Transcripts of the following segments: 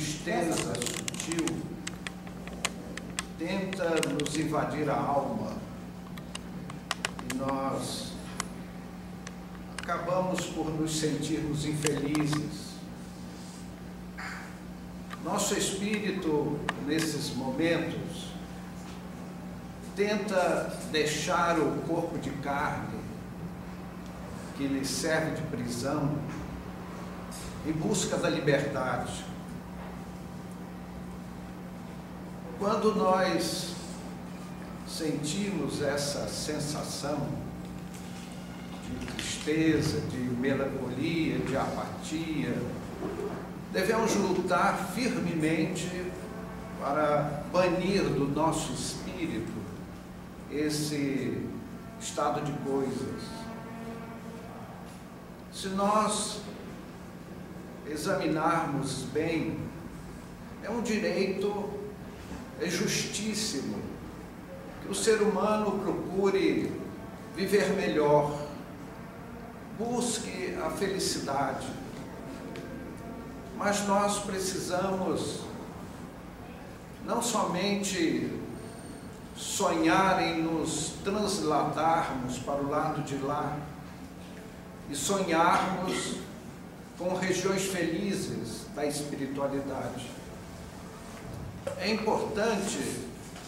tristeza sutil tenta nos invadir a alma e nós acabamos por nos sentirmos infelizes. Nosso espírito, nesses momentos, tenta deixar o corpo de carne que lhe serve de prisão em busca da liberdade. Quando nós sentimos essa sensação de tristeza, de melancolia, de apatia, devemos lutar firmemente para banir do nosso espírito esse estado de coisas. Se nós examinarmos bem, é um direito, é justíssimo que o ser humano procure viver melhor, busque a felicidade. Mas nós precisamos não somente sonhar em nos transladarmos para o lado de lá e sonharmos com regiões felizes da espiritualidade. É importante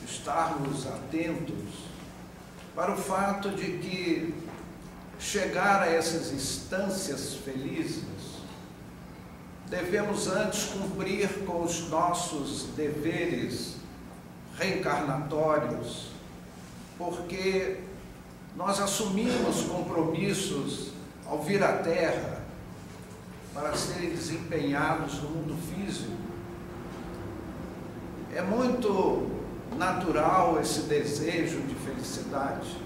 estarmos atentos para o fato de que chegar a essas instâncias felizes, devemos antes cumprir com os nossos deveres reencarnatórios, porque nós assumimos compromissos ao vir à Terra para serem desempenhados no mundo físico. É muito natural esse desejo de felicidade,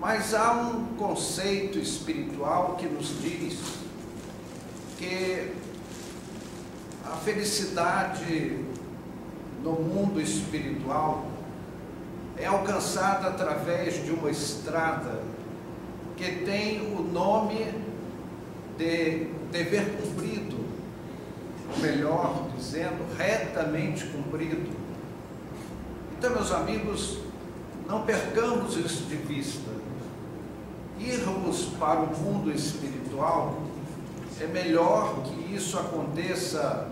mas há um conceito espiritual que nos diz que a felicidade no mundo espiritual é alcançada através de uma estrada que tem o nome de dever cumprido, ou melhor dizendo, retamente cumprido. Então, meus amigos, não percamos isso de vista. Irmos para o mundo espiritual é melhor que isso aconteça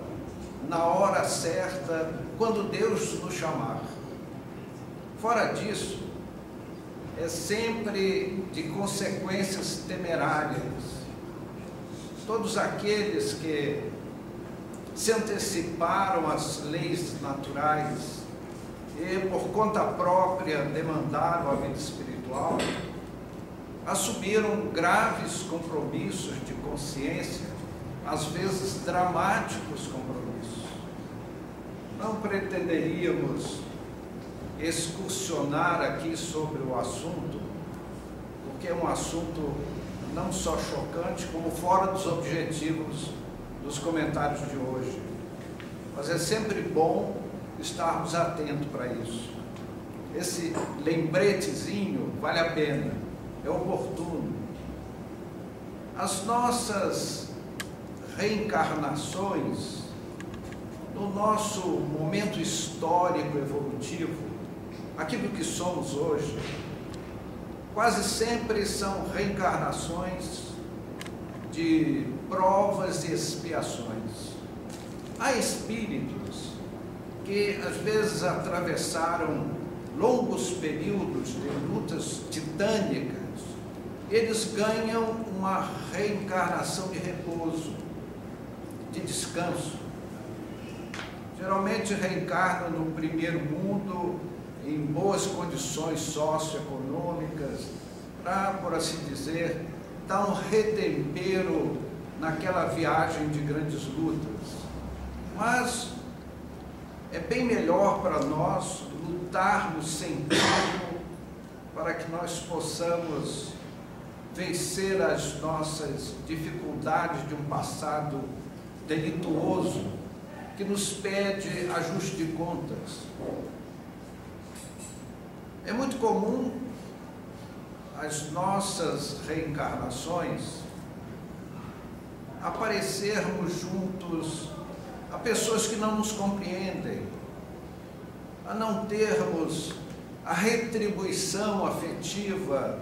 na hora certa, quando Deus nos chamar. Fora disso, é sempre de consequências temerárias. Todos aqueles que se anteciparam às leis naturais e por conta própria demandaram a vida espiritual, assumiram graves compromissos de consciência, às vezes dramáticos compromissos. Não pretenderíamos excursionar aqui sobre o assunto, porque é um assunto não só chocante, como fora dos objetivos dos comentários de hoje. Mas é sempre bom estarmos atentos para isso. Esse lembretezinho vale a pena, é oportuno. As nossas reencarnações, no nosso momento histórico evolutivo, aquilo que somos hoje, quase sempre são reencarnações de provas e expiações. Há espíritos que às vezes atravessaram longos períodos de lutas titânicas, eles ganham uma reencarnação de repouso, de descanso. Geralmente reencarnam no primeiro mundo, em boas condições socioeconômicas, para, por assim dizer, dar um retempero naquela viagem de grandes lutas. Mas é bem melhor para nós lutarmos sem tempo, para que nós possamos vencer as nossas dificuldades de um passado delituoso que nos pede ajuste de contas. É muito comum as nossas reencarnações aparecermos juntos a pessoas que não nos compreendem, a não termos a retribuição afetiva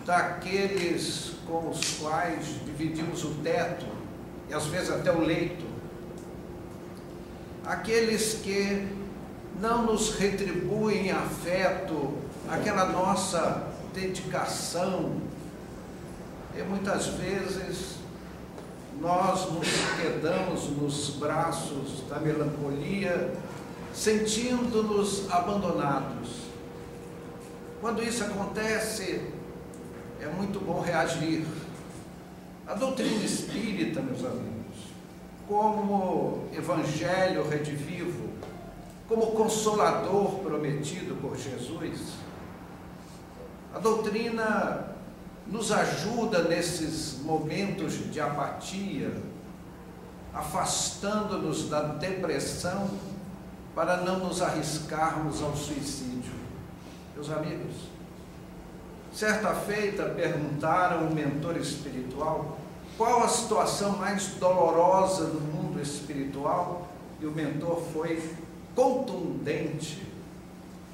daqueles com os quais dividimos o teto e às vezes até o leito, aqueles que não nos retribuem em afeto aquela nossa dedicação, e muitas vezes nós nos quedamos nos braços da melancolia, sentindo-nos abandonados. Quando isso acontece, é muito bom reagir. A doutrina espírita, meus amigos, como evangelho redivivo, como consolador prometido por Jesus, a doutrina nos ajuda nesses momentos de apatia, afastando-nos da depressão para não nos arriscarmos ao suicídio. Meus amigos, certa feita perguntaram um mentor espiritual qual a situação mais dolorosa do mundo espiritual, e o mentor foi contundente: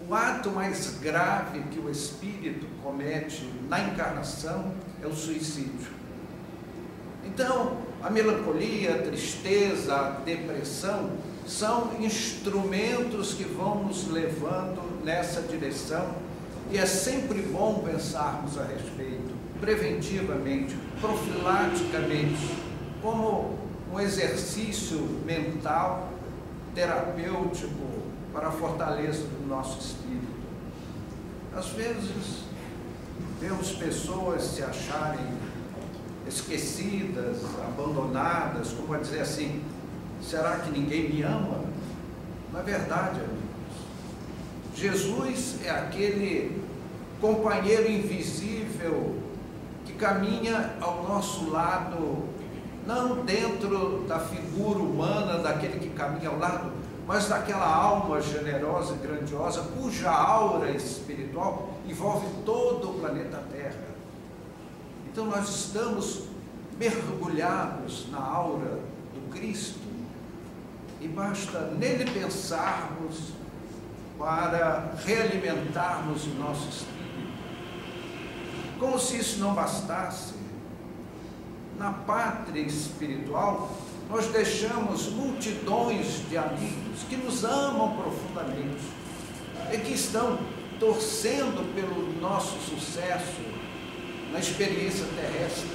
o ato mais grave que o espírito comete na encarnação é o suicídio. Então, a melancolia, a tristeza, a depressão são instrumentos que vão nos levando nessa direção, e é sempre bom pensarmos a respeito, preventivamente, profilaticamente, como um exercício mental, terapêutico, para a fortaleza do nosso espírito. Às vezes, vemos pessoas se acharem esquecidas, abandonadas, como a dizer assim: será que ninguém me ama? Na verdade, amigos, Jesus é aquele companheiro invisível que caminha ao nosso lado, não dentro da figura humana daquele que caminha ao lado, mas daquela alma generosa e grandiosa, cuja aura espiritual envolve todo o planeta Terra. Então nós estamos mergulhados na aura do Cristo, e basta nele pensarmos para realimentarmos o nosso espírito. Como se isso não bastasse, na pátria espiritual nós deixamos multidões de amigos que nos amam profundamente e que estão torcendo pelo nosso sucesso na experiência terrestre,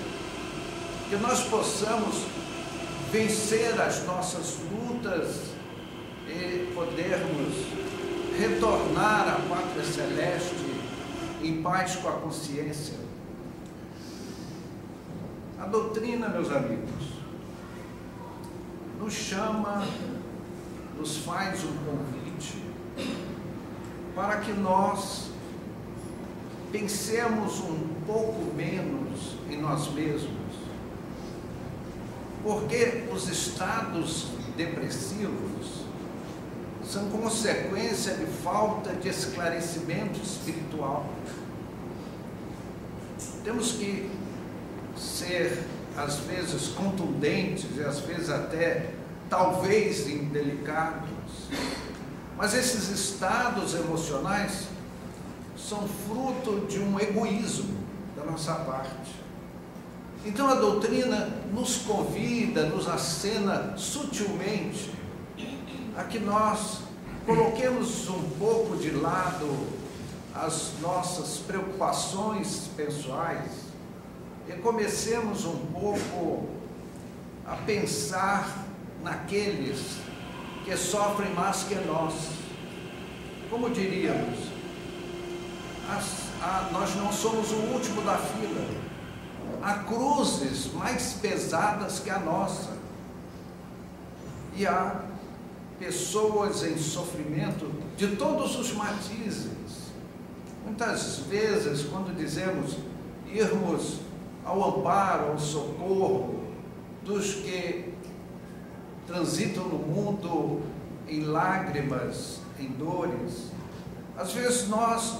que nós possamos vencer as nossas lutas e podermos retornar à pátria celeste em paz com a consciência. A doutrina, meus amigos, nos chama, nos faz um convite para que nós pensemos um pouco menos em nós mesmos, porque os estados depressivos são consequência de falta de esclarecimento espiritual. Temos que ser, às vezes, contundentes e às vezes até, talvez, indelicados, mas esses estados emocionais são fruto de um egoísmo da nossa parte. Então a doutrina nos convida, nos acena sutilmente a que nós coloquemos um pouco de lado as nossas preocupações pessoais e comecemos um pouco a pensar naqueles que sofrem mais que nós. Como diríamos, nós não somos o último da fila. Há cruzes mais pesadas que a nossa, e há pessoas em sofrimento de todos os matizes. Muitas vezes, quando dizemos irmos ao amparo, ao socorro dos que transitam no mundo em lágrimas, em dores, às vezes nós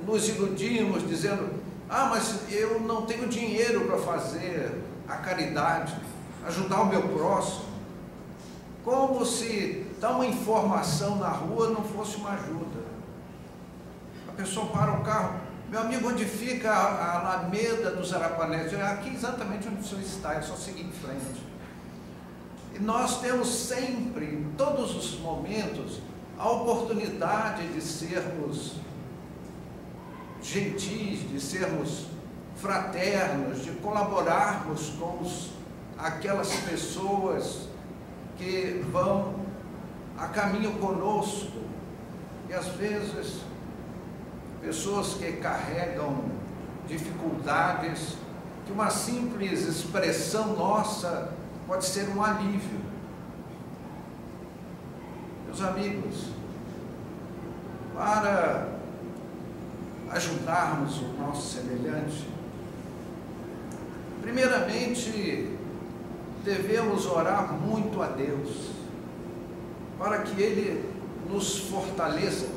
nos iludimos dizendo: mas eu não tenho dinheiro para fazer a caridade, ajudar o meu próximo. como se dar uma informação na rua não fosse uma ajuda. A pessoa para o carro: meu amigo, onde fica a Alameda dos Arapanés? É aqui exatamente onde o senhor está, é só seguir em frente. E nós temos sempre, em todos os momentos, a oportunidade de sermos gentis, de sermos fraternos, de colaborarmos com aquelas pessoas que vão a caminho conosco. E às vezes, pessoas que carregam dificuldades, que uma simples expressão nossa pode ser um alívio. Meus amigos, para ajudarmos o nosso semelhante, primeiramente, devemos orar muito a Deus, para que Ele nos fortaleça,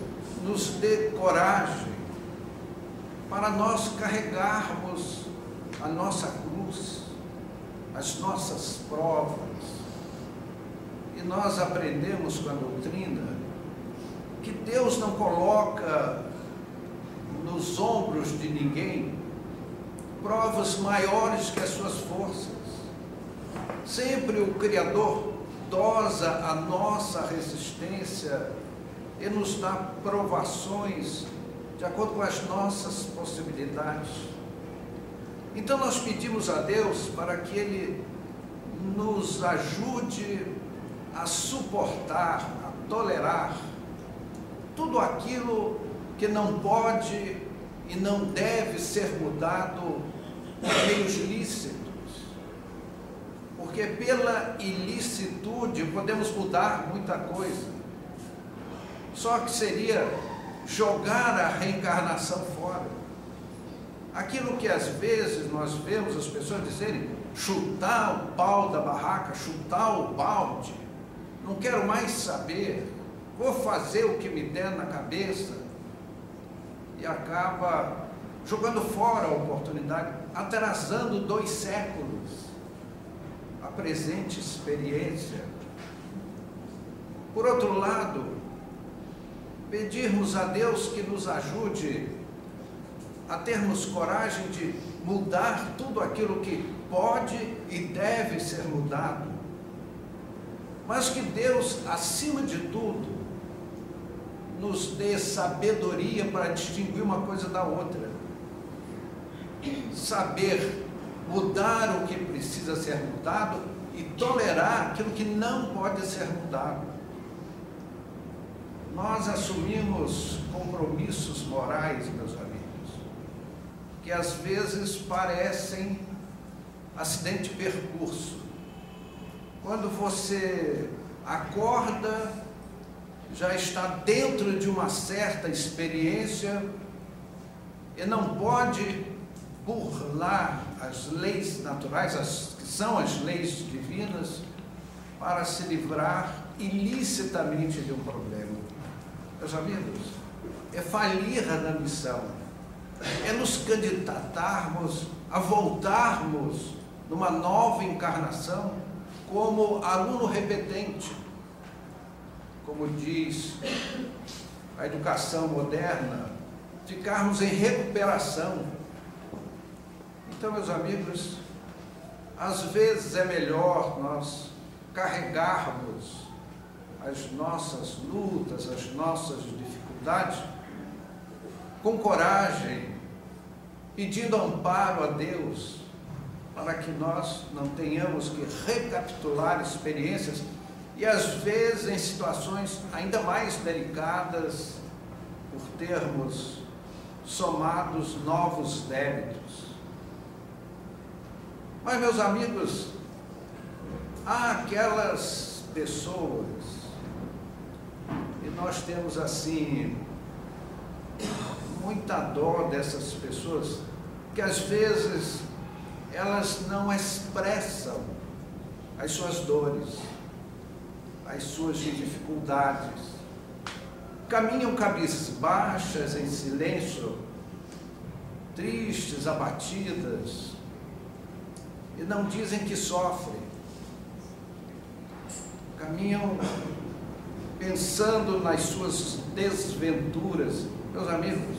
nos dê coragem, para nós carregarmos a nossa cruz, as nossas provas. E nós aprendemos com a doutrina que Deus não coloca nos ombros de ninguém provas maiores que as suas forças. Sempre o Criador dosa a nossa resistência e nos dá provações de acordo com as nossas possibilidades. Então nós pedimos a Deus para que Ele nos ajude a suportar, a tolerar tudo aquilo que não pode e não deve ser mudado por meios lícitos, porque pela ilicitude podemos mudar muita coisa, só que seria jogar a reencarnação fora. Aquilo que às vezes nós vemos as pessoas dizerem: chutar o pau da barraca, chutar o balde, não quero mais saber, vou fazer o que me der na cabeça, e acaba jogando fora a oportunidade, atrasando 2 séculos a presente experiência. Por outro lado, pedirmos a Deus que nos ajude a termos coragem de mudar tudo aquilo que pode e deve ser mudado, mas que Deus, acima de tudo, nos dê sabedoria para distinguir uma coisa da outra, saber mudar o que precisa ser mudado e tolerar aquilo que não pode ser mudado. Nós assumimos compromissos morais, meus amigos, que às vezes parecem acidente de percurso. Quando você acorda, já está dentro de uma certa experiência e não pode burlar as leis naturais, que são as leis divinas, para se livrar ilicitamente de um problema. Meus amigos, é falir na missão, é nos candidatarmos a voltarmos numa nova encarnação como aluno repetente, como diz a educação moderna, ficarmos em recuperação. Então, meus amigos, às vezes é melhor nós carregarmos as nossas lutas, as nossas dificuldades, com coragem, pedindo amparo a Deus, para que nós não tenhamos que recapitular experiências, e às vezes em situações ainda mais delicadas, por termos somados novos débitos. Mas, meus amigos, há aquelas pessoas, e nós temos assim muita dó dessas pessoas, que às vezes elas não expressam as suas dores, as suas dificuldades, caminham cabisbaixas em silêncio, tristes, abatidas, e não dizem que sofrem. caminham pensando nas suas desventuras. Meus amigos,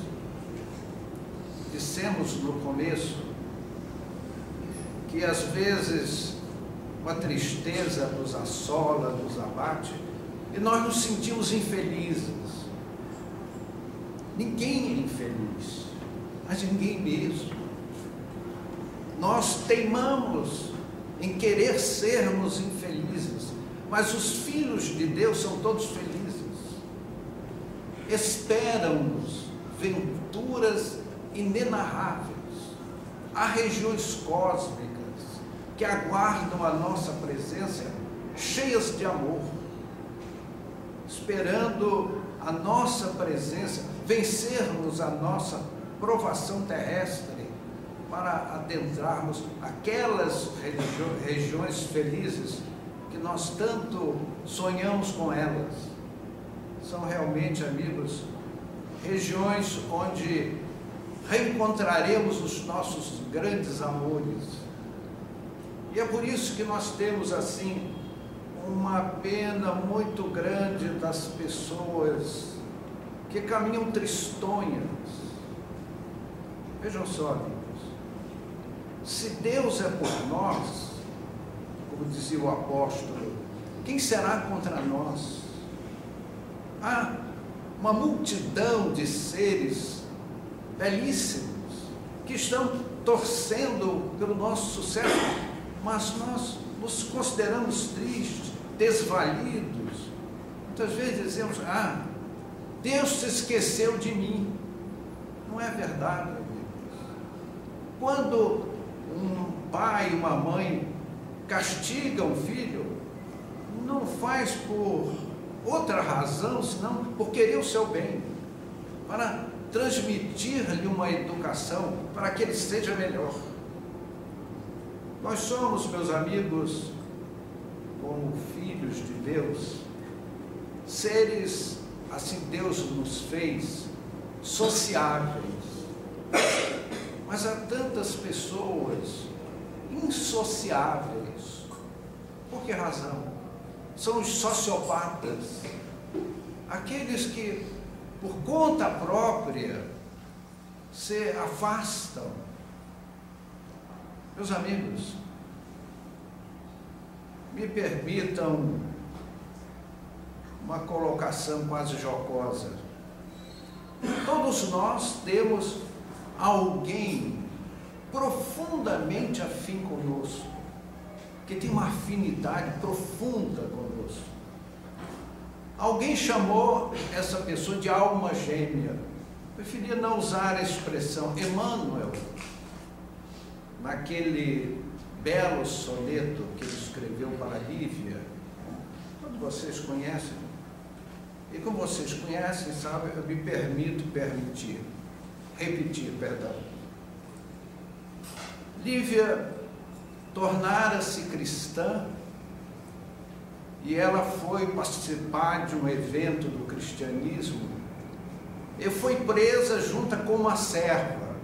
dissemos no começo que às vezes uma tristeza nos assola, nos abate, e nós nos sentimos infelizes. Ninguém é infeliz, mas ninguém mesmo. Nós teimamos em querer sermos infelizes, mas os filhos de Deus são todos felizes. Esperam-nos venturas inenarráveis. Há regiões cósmicas que aguardam a nossa presença, cheias de amor, esperando a nossa presença, vencermos a nossa provação terrestre, para adentrarmos aquelas regiões felizes que nós tanto sonhamos com elas. São realmente, amigos, regiões onde reencontraremos os nossos grandes amores. E é por isso que nós temos, assim, uma pena muito grande das pessoas que caminham tristonhas. Vejam só, amigos, se Deus é por nós, como dizia o apóstolo, quem será contra nós? Há uma multidão de seres belíssimos que estão torcendo pelo nosso sucesso, mas nós nos consideramos tristes, desvalidos. Muitas vezes dizemos: Deus se esqueceu de mim. Não é verdade, amigos. Quando um pai e uma mãe castigam um filho, não faz por outra razão, senão por querer o seu bem, para transmitir-lhe uma educação para que ele seja melhor. Nós somos, meus amigos, como filhos de Deus, seres, assim Deus nos fez, sociáveis. Mas há tantas pessoas insociáveis. Por que razão? São os sociopatas, aqueles que, por conta própria, se afastam. Meus amigos, me permitam uma colocação quase jocosa. Todos nós temos alguém profundamente afim conosco, que tem uma afinidade profunda conosco. Alguém chamou essa pessoa de alma gêmea. Preferia não usar a expressão. Emmanuel, naquele belo soneto que ele escreveu para Lívia, todos vocês conhecem, e como vocês conhecem, sabe, eu me permito repetir. Lívia tornara-se cristã e ela foi participar de um evento do cristianismo e foi presa junto com uma serva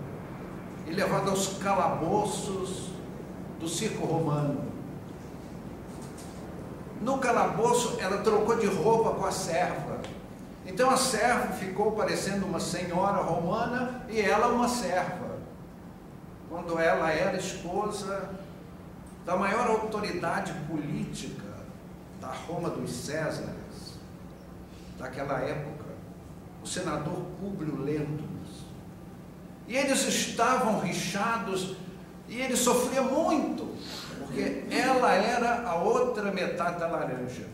e levada aos calabouços do circo romano. No calabouço ela trocou de roupa com a serva, então a serva ficou parecendo uma senhora romana e ela uma serva, quando ela era esposa da maior autoridade política da Roma dos Césares, daquela época, o senador Públio Lentulus. E eles estavam rixados e ele sofria muito, porque ela era a outra metade da laranja.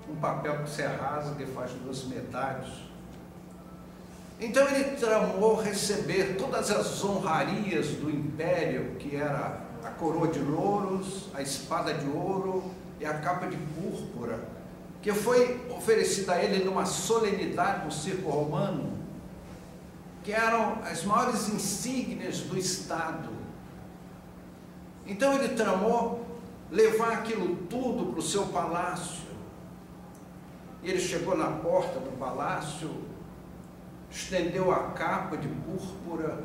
Um papel que se rasga e faz duas metades. Então ele tramou receber todas as honrarias do império, que era a coroa de louros, a espada de ouro e a capa de púrpura, que foi oferecida a ele numa solenidade no circo romano, que eram as maiores insígnias do Estado. Então ele tramou levar aquilo tudo para o seu palácio. E ele chegou na porta do palácio, estendeu a capa de púrpura,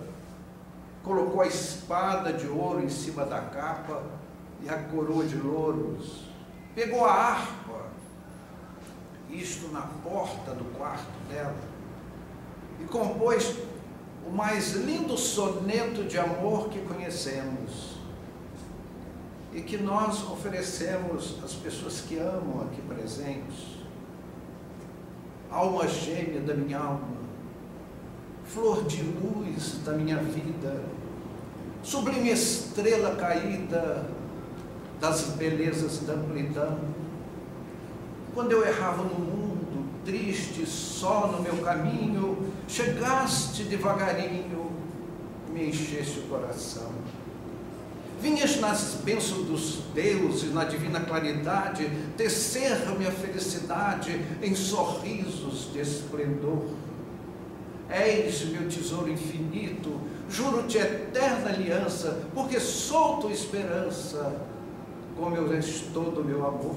colocou a espada de ouro em cima da capa e a coroa de louros, pegou a harpa, isto na porta do quarto dela, e compôs o mais lindo soneto de amor que conhecemos e que nós oferecemos às pessoas que amam aqui presentes. Alma gêmea da minha alma, flor de luz da minha vida, sublime estrela caída das belezas da amplidão. Quando eu errava no mundo, triste, só no meu caminho, chegaste devagarinho, me encheste o coração. Vinhas nas bênçãos dos deuses, na divina claridade, tecer-me a felicidade em sorrisos de esplendor. És meu tesouro infinito, juro-te eterna aliança, porque sou tua esperança, como eu és todo o meu amor.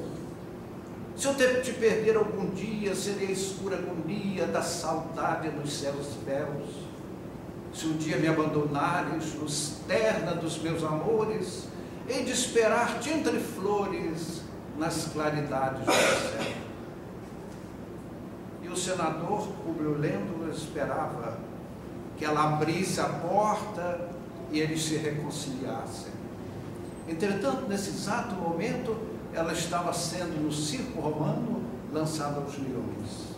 Se eu te perder algum dia, serei a escura agonia da saudade nos céus belos. Se um dia me abandonares, luz terna dos meus amores, hei de esperar-te entre flores, nas claridades do céu. E o senador, Públio Lentulus, esperava que ela abrisse a porta e eles se reconciliassem. Entretanto, nesse exato momento, ela estava sendo, no circo romano, lançada aos leões.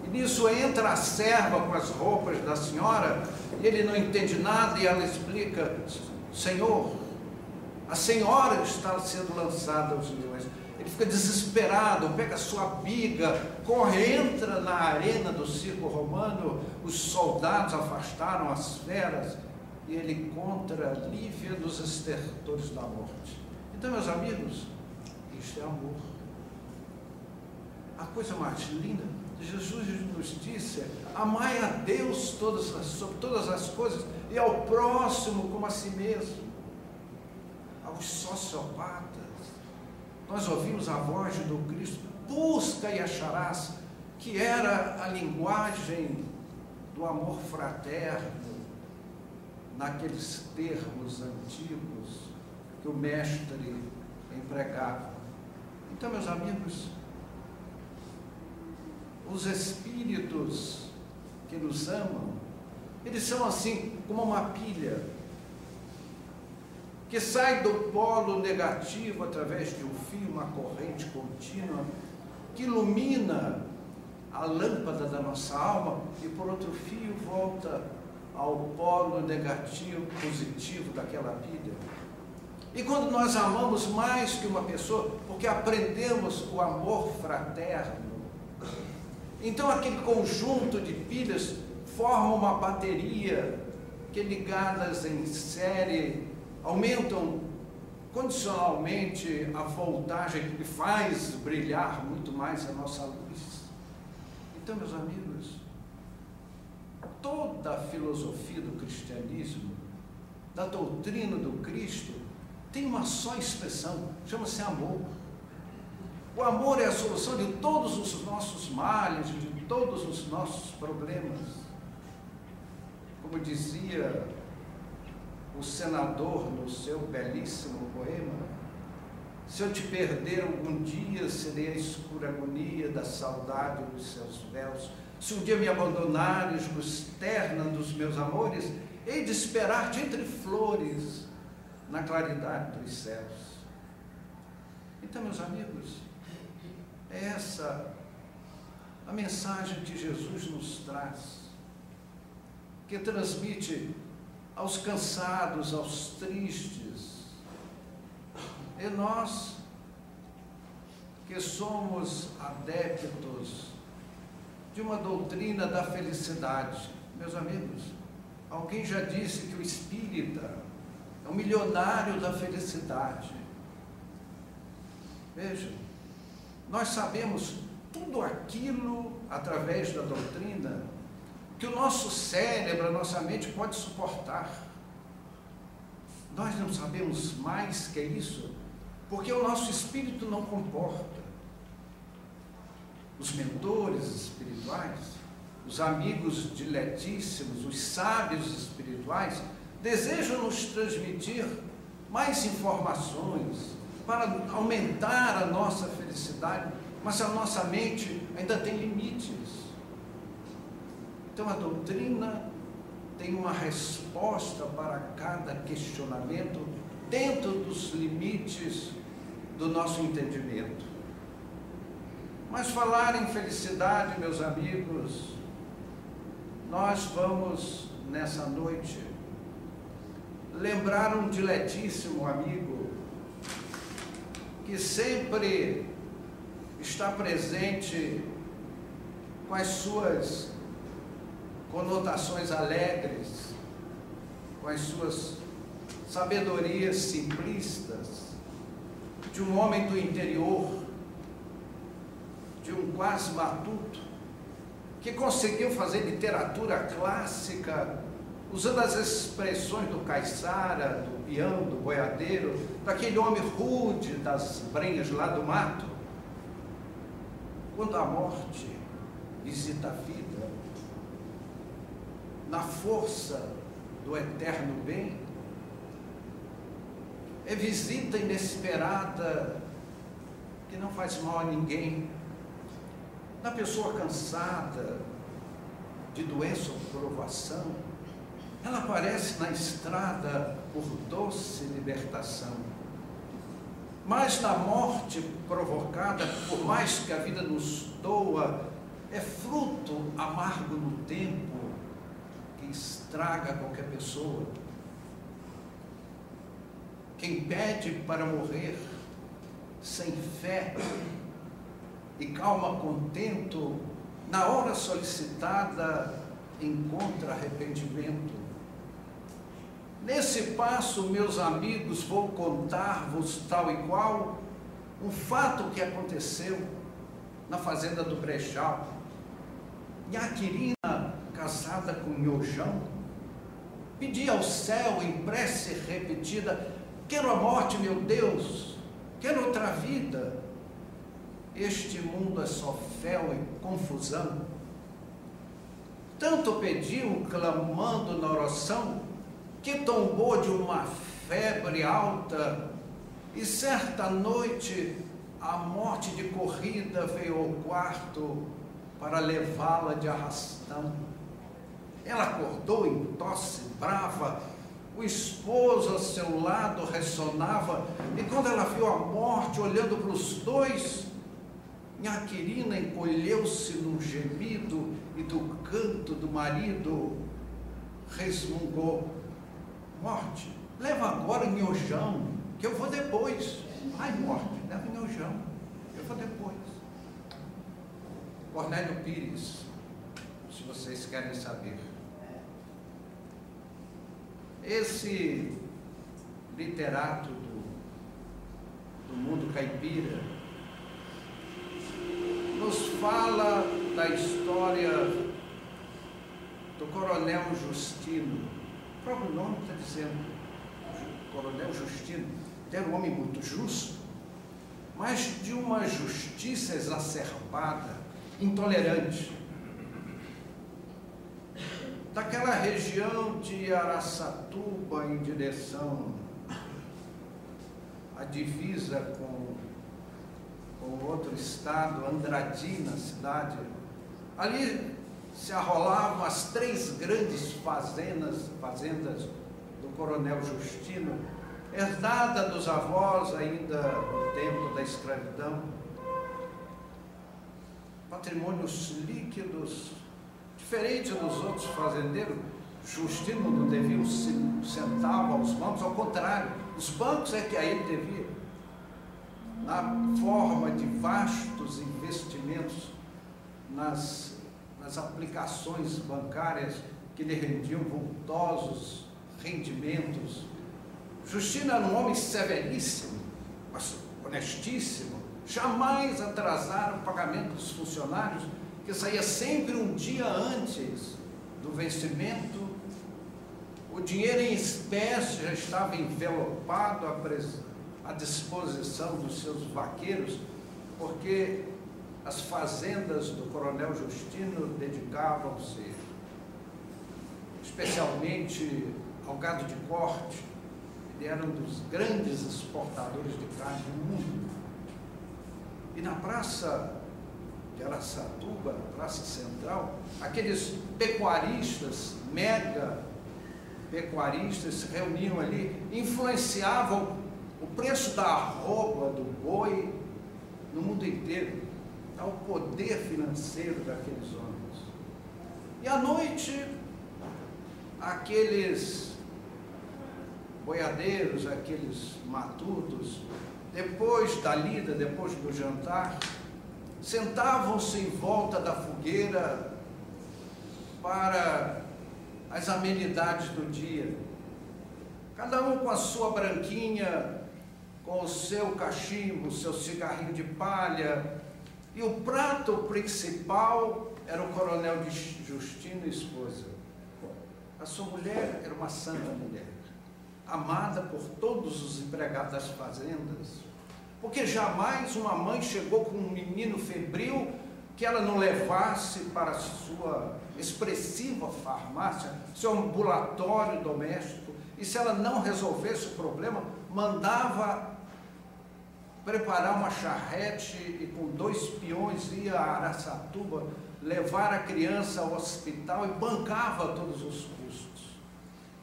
E nisso entra a serva com as roupas da senhora, e ele não entende nada, e ela explica: Senhor, a senhora está sendo lançada aos leões. Ele fica desesperado, pega a sua biga, corre, entra na arena do circo romano, os soldados afastaram as feras, e ele encontra Lívia dos estertores da morte. Então, meus amigos, isto é amor. A coisa mais linda, Jesus nos disse: amai a Deus sobre todas as coisas e ao próximo como a si mesmo. Aos sociopatas, nós ouvimos a voz do Cristo: busca e acharás, que era a linguagem do amor fraterno, naqueles termos antigos que o mestre empregava. Então, meus amigos, os espíritos que nos amam, eles são assim como uma pilha que sai do polo negativo através de um fio, uma corrente contínua que ilumina a lâmpada da nossa alma, e por outro fio volta ao polo negativo, positivo daquela pilha. E quando nós amamos mais que uma pessoa, porque aprendemos o amor fraterno, então aquele conjunto de pilhas forma uma bateria que, ligadas em série, aumentam condicionalmente a voltagem e faz brilhar muito mais a nossa luz. Então, meus amigos, toda a filosofia do cristianismo, da doutrina do Cristo, tem uma só expressão, chama-se amor. O amor é a solução de todos os nossos males, de todos os nossos problemas. Como dizia o senador no seu belíssimo poema: se eu te perder algum dia, serei a escura agonia da saudade dos seus véus. Se um dia me abandonares, luz terna dos meus amores, hei de esperar-te entre flores, na claridade dos céus. Então, meus amigos, é essa a mensagem que Jesus nos traz, que transmite aos cansados, aos tristes, e nós que somos adeptos de uma doutrina da felicidade. Meus amigos, alguém já disse que o espírita é um milionário da felicidade. Veja, nós sabemos tudo aquilo através da doutrina que o nosso cérebro, a nossa mente pode suportar. Nós não sabemos mais que isso, porque o nosso espírito não comporta. Os mentores espirituais, os amigos diletíssimos, os sábios espirituais, desejam nos transmitir mais informações, para aumentar a nossa felicidade, mas a nossa mente ainda tem limites. Então a doutrina tem uma resposta para cada questionamento dentro dos limites do nosso entendimento. Mas falar em felicidade, meus amigos, nós vamos nessa noite lembrar um diletíssimo amigo que sempre está presente com as suas conotações alegres, com as suas sabedorias simplistas, de um homem do interior, de um quase matuto, que conseguiu fazer literatura clássica, usando as expressões do caiçara, do peão, do boiadeiro, daquele homem rude das brenhas lá do mato. Quando a morte visita a vida, na força do eterno bem, é visita inesperada que não faz mal a ninguém. Na pessoa cansada de doença ou provação, ela aparece na estrada por doce libertação. Mas na morte provocada, por mais que a vida nos doa, é fruto amargo no tempo que estraga qualquer pessoa. Quem pede para morrer sem fé e calma contento, na hora solicitada encontra arrependimento. Nesse passo, meus amigos, vou contar-vos tal e qual um fato que aconteceu na fazenda do Brechal. Nhaquirina, casada com Nhojão, pedia ao céu em prece repetida: quero a morte, meu Deus, quero outra vida. Este mundo é só fel e confusão. Tanto pediu, clamando na oração, que tombou de uma febre alta, e certa noite a morte de corrida veio ao quarto para levá-la de arrastão. Ela acordou em tosse brava, o esposo ao seu lado ressonava, e quando ela viu a morte olhando para os dois, Nhaquirina encolheu-se num gemido e do canto do marido resmungou: morte, leva agora o Nhojão, que eu vou depois. Ai, morte, leva o Nhojão, eu vou depois. Cornélio Pires, se vocês querem saber. Esse literato do mundo caipira nos fala da história do Coronel Justino. O próprio nome está dizendo, Coronel Justino, era um homem muito justo, mas de uma justiça exacerbada, intolerante. Daquela região de Araçatuba em direção à divisa com outro estado, Andradina, cidade, ali se arrolavam as 3 grandes fazendas do Coronel Justino, herdada dos avós ainda no tempo da escravidão, patrimônios líquidos, diferente dos outros fazendeiros. Justino não devia um centavo aos bancos, ao contrário, os bancos é que a ele devia, na forma de vastos investimentos nas aplicações bancárias que lhe rendiam vultosos rendimentos. Justino era um homem severíssimo, mas honestíssimo, jamais atrasara o pagamento dos funcionários, que saía sempre um dia antes do vencimento. O dinheiro em espécie já estava envelopado à disposição dos seus vaqueiros, porque as fazendas do Coronel Justino dedicavam-se especialmente ao gado de corte, Ele era um dos grandes exportadores de carne do mundo. E na praça de Araçatuba, praça central, aqueles pecuaristas, mega pecuaristas, se reuniam ali, influenciavam o preço da arroba, do boi, no mundo inteiro. Ao poder financeiro daqueles homens. E à noite, aqueles boiadeiros, aqueles matutos, depois da lida, depois do jantar, sentavam-se em volta da fogueira para as amenidades do dia. Cada um com a sua branquinha, com o seu cachimbo, o seu cigarrinho de palha, e o prato principal era o coronel Justino e esposa. A sua mulher era uma santa mulher, amada por todos os empregados das fazendas, porque jamais uma mãe chegou com um menino febril que ela não levasse para a sua expressiva farmácia, seu ambulatório doméstico, e se ela não resolvesse o problema, mandava preparar uma charrete e com 2 peões ia a Araçatuba levar a criança ao hospital e bancava todos os custos.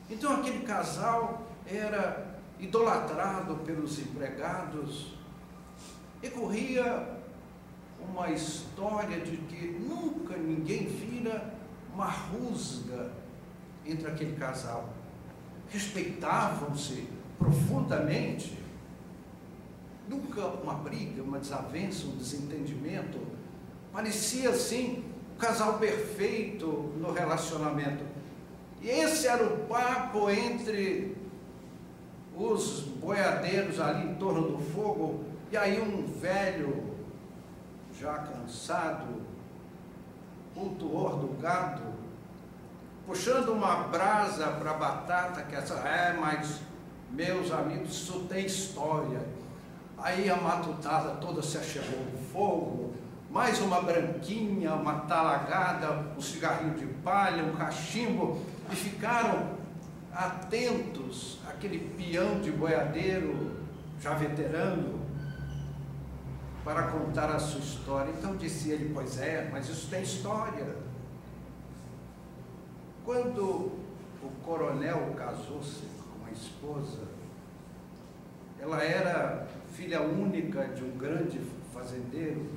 Então aquele casal era idolatrado pelos empregados e corria uma história de que nunca ninguém vira uma rusga entre aquele casal. Respeitavam-se profundamente. Nunca uma briga, uma desavença, um desentendimento. Parecia assim o casal perfeito no relacionamento. E esse era o papo entre os boiadeiros ali em torno do fogo. E aí um velho, já cansado, cultuor do gado, puxando uma brasa para a batata, que essa mas meus amigos, isso tem história. Aí a matutada toda se achegou no fogo, mais uma branquinha, uma talagada, um cigarrinho de palha, um cachimbo, e ficaram atentos àquele peão de boiadeiro, já veterano, para contar a sua história. Então disse ele, pois é, mas isso tem história. Quando o coronel casou-se com a esposa, ela era filha única de um grande fazendeiro,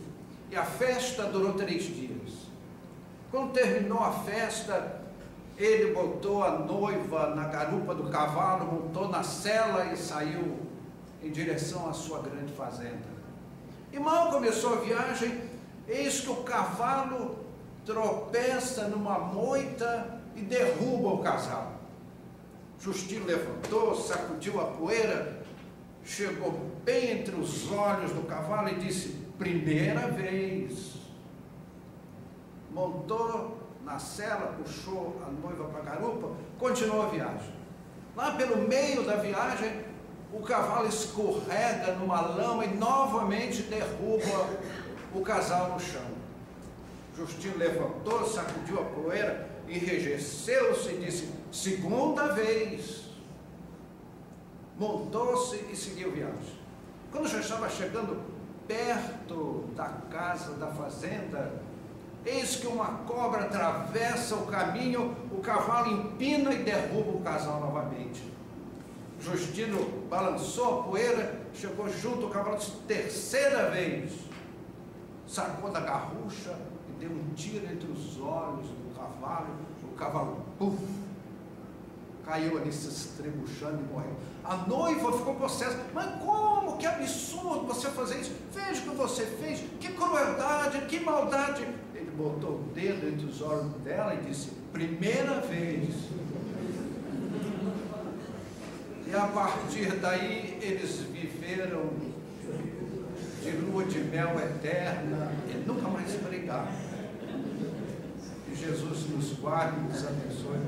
e a festa durou 3 dias. Quando terminou a festa, ele botou a noiva na garupa do cavalo, montou na sela e saiu em direção à sua grande fazenda. E mal começou a viagem, eis que o cavalo tropeça numa moita e derruba o casal. Justino levantou, sacudiu a poeira, chegou bem entre os olhos do cavalo e disse, primeira vez. Montou na sela, puxou a noiva para a garupa, continuou a viagem. Lá pelo meio da viagem, o cavalo escorrega numa lama e novamente derruba o casal no chão. Justino levantou, sacudiu a poeira, enrijeceu-se e disse, segunda vez. Montou-se e seguiu viagem. Quando já estava chegando perto da casa, da fazenda, eis que uma cobra atravessa o caminho, o cavalo empina e derruba o casal novamente. Justino balançou a poeira, chegou junto ao cavalo, disse, terceira vez. Sacou da garrucha e deu um tiro entre os olhos do cavalo, puf, caiu ali se estrebuchando e morreu. A noiva ficou possessa, mas como? Que absurdo você fazer isso, veja o que você fez, que crueldade, que maldade. Ele botou o dedo entre os olhos dela e disse, primeira vez. E a partir daí eles viveram de lua de mel eterna e nunca mais brigaram. Que Jesus nos guarde e nos abençoe.